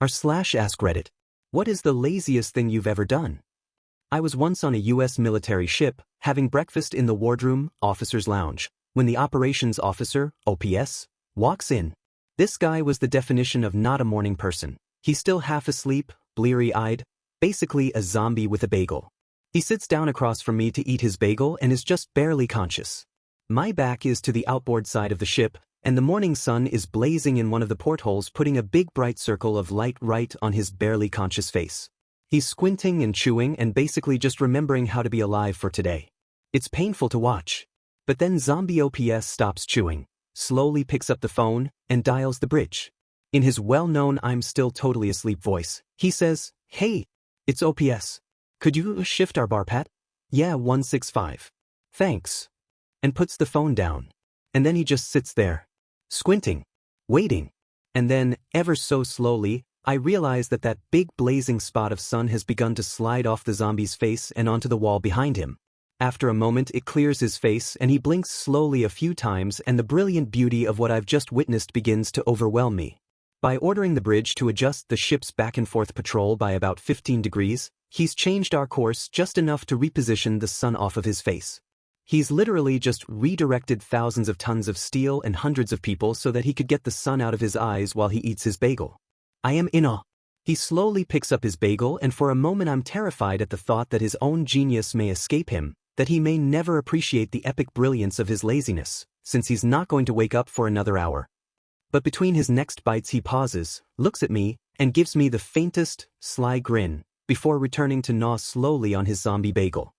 r/ask Reddit. What is the laziest thing you've ever done? I was once on a US military ship, having breakfast in the wardroom, officer's lounge, when the operations officer, OPS, walks in. This guy was the definition of not a morning person. He's still half asleep, bleary-eyed, basically a zombie with a bagel. He sits down across from me to eat his bagel and is just barely conscious. My back is to the outboard side of the ship, and the morning sun is blazing in one of the portholes, putting a big bright circle of light right on his barely conscious face. He's squinting and chewing and basically just remembering how to be alive for today. It's painful to watch. But then zombie OPS stops chewing, slowly picks up the phone, and dials the bridge. In his well-known "I'm still totally asleep" voice, he says, "Hey, it's OPS. Could you shift our bar, Pat?" "Yeah, 165. Thanks." And puts the phone down. And then he just sits there, squinting, waiting. And then, ever so slowly, I realize that that big blazing spot of sun has begun to slide off the zombie's face and onto the wall behind him. After a moment, it clears his face and he blinks slowly a few times, and the brilliant beauty of what I've just witnessed begins to overwhelm me. By ordering the bridge to adjust the ship's back-and-forth patrol by about 15 degrees, he's changed our course just enough to reposition the sun off of his face. He's literally just redirected thousands of tons of steel and hundreds of people so that he could get the sun out of his eyes while he eats his bagel. I am in awe. He slowly picks up his bagel, and for a moment I'm terrified at the thought that his own genius may escape him, that he may never appreciate the epic brilliance of his laziness, since he's not going to wake up for another hour. But between his next bites he pauses, looks at me, and gives me the faintest, sly grin, before returning to gnaw slowly on his zombie bagel.